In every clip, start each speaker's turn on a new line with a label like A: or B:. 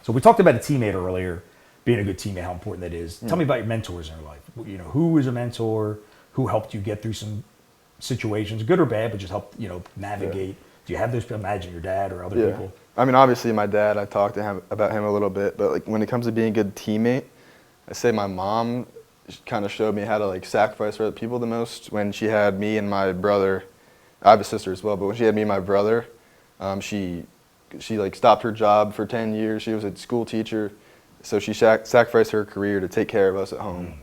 A: So we talked about a teammate earlier, being a good teammate, how important that is. Tell me about your mentors in your life. Who was a mentor? Who helped you get through some situations, good or bad, but just help navigate? Do you have those people? Imagine your dad or other people.
B: I mean, obviously my dad, I talked to him about him a little bit, but like when it comes to being a good teammate, I say my mom kind of showed me how to like sacrifice for other people the most. When she had me and my brother, I have a sister as well, but when she had me and my brother, she like stopped her job for 10 years. She was a school teacher, so she sacrificed her career to take care of us at home.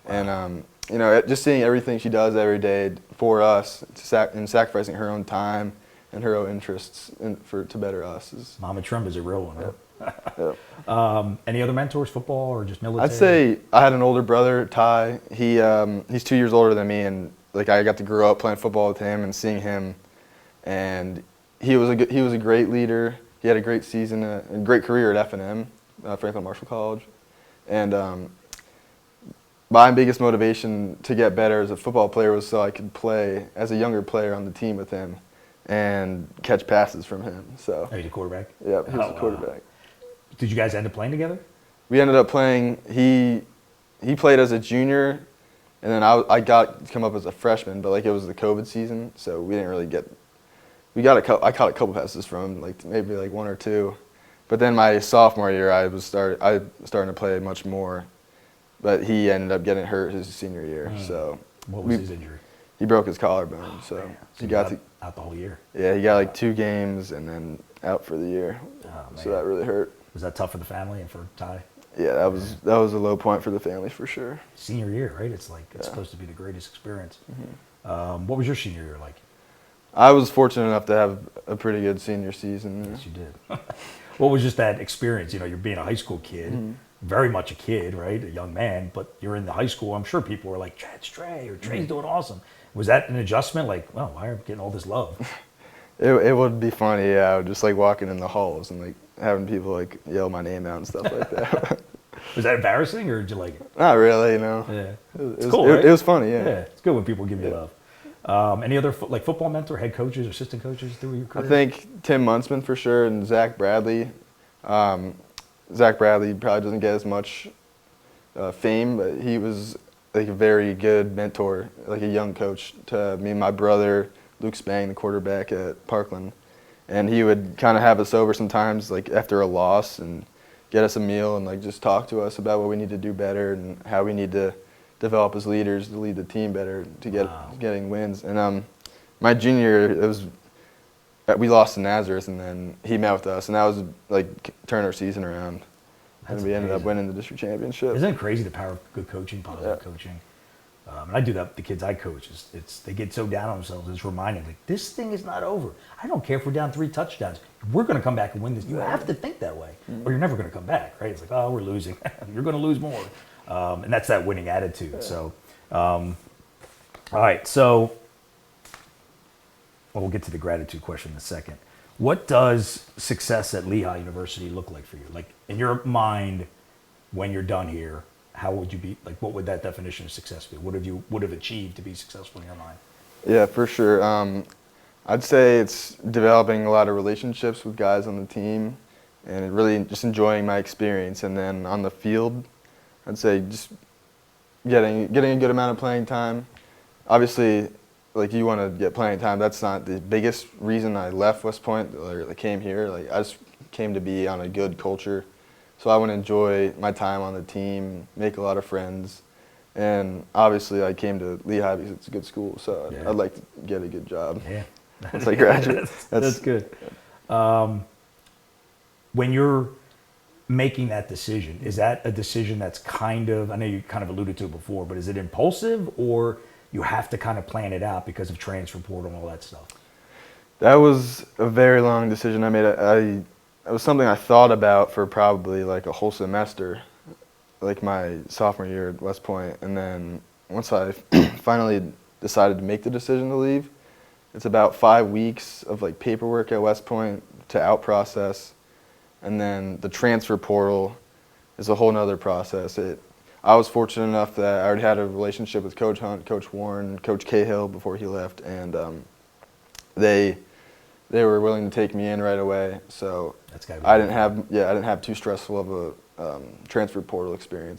B: Wow. And just seeing everything she does every day for us, and sacrificing her own time and her own interests to better us.
A: Mama Tremba's a real one, huh?
B: Yep.
A: Any other mentors, football or just military?
B: I'd say I had an older brother, Ty. He's 2 years older than me, and like I got to grow up playing football with him and seeing him. And he was a great leader. He had a great season, a great career at F&M, Franklin Marshall College. And my biggest motivation to get better as a football player was so I could play as a younger player on the team with him and catch passes from him. So.
A: Oh, he's a quarterback?
B: Yeah, he was a quarterback.
A: Did you guys end up playing together?
B: We ended up playing. He played as a junior, and then I got to come up as a freshman. But like it was the COVID season, so we didn't really get. I caught a couple passes from him, like maybe like one or two. But then my sophomore year, I was starting to play much more. But he ended up getting hurt his senior year. So.
A: What was his injury?
B: He broke his collarbone, so he got
A: out the whole year.
B: Yeah, he got like 2 games and then out for the year. Oh, so that really hurt.
A: Was that tough for the family and for Ty?
B: Yeah, that was a low point for the family for sure.
A: Senior year, right? It's like it's supposed to be the greatest experience. Mm-hmm. What was your senior year like?
B: I was fortunate enough to have a pretty good senior season.
A: Yes, you did. What was just that experience? You're being a high school kid, very much a kid, right? A young man, but you're in the high school. I'm sure people were like, "It's Trey," or "Trey's doing awesome." Was that an adjustment? Like, well, why are we getting all this love?
B: It would be funny, yeah. Just like walking in the halls and like having people like yell my name out and stuff like that.
A: Was that embarrassing, or did you like it?
B: Not really, no.
A: Yeah,
B: it's cool. Right? It was funny, yeah.
A: Yeah, it's good when people give you love. Any other like football mentor, head coaches, or assistant coaches through your career?
B: I think Tim Muntzman for sure, and Zach Bradley. Zach Bradley probably doesn't get as much fame, but he was like a very good mentor, like a young coach to me and my brother, Luke Spang, the quarterback at Parkland. And he would kind of have us over sometimes like after a loss and get us a meal and like just talk to us about what we need to do better and how we need to develop as leaders to lead the team better to getting wins. And my junior year, we lost to Nazareth, and then he met with us, and that was like turn our season around. And we ended up winning the district championship.
A: Isn't it crazy the power of good coaching, positive coaching? And I do that with the kids I coach. They get so down on themselves. It's reminding like this thing is not over. I don't care if we're down 3 touchdowns. We're going to come back and win this. You have to think that way, or you're never going to come back, right? It's like, oh, we're losing. You're going to lose more, and that's that winning attitude. Yeah. So, all right. So, we'll get to the gratitude question in a second. What does success at Lehigh University look like for you? Like in your mind, when you're done here, how would you be? Like, what would that definition of success be? What would have achieved to be successful in your mind?
B: Yeah, for sure. I'd say it's developing a lot of relationships with guys on the team, and really just enjoying my experience. And then on the field, I'd say just getting a good amount of playing time. Obviously, like you want to get playing time. That's not the biggest reason I left West Point or I came here. Like I just came to be on a good culture. So I want to enjoy my time on the team, make a lot of friends, and obviously I came to Lehigh because it's a good school, so I'd like to get a good job.
A: Yeah.
B: Once I graduate.
A: That's good. When you're making that decision, is that a decision that's kind of, I know you kind of alluded to it before, but is it impulsive or you have to kind of plan it out because of transfer portal and all that stuff?
B: That was a very long decision I made. It was something I thought about for probably like a whole semester, like my sophomore year at West Point. And then once I finally decided to make the decision to leave, it's about 5 weeks of like paperwork at West Point to out process. And then the transfer portal is a whole nother process. I was fortunate enough that I already had a relationship with Coach Hunt, Coach Warren, Coach Cahill before he left, and they they were willing to take me in right away. So
A: That's gotta be
B: I didn't have too stressful of a transfer portal experience.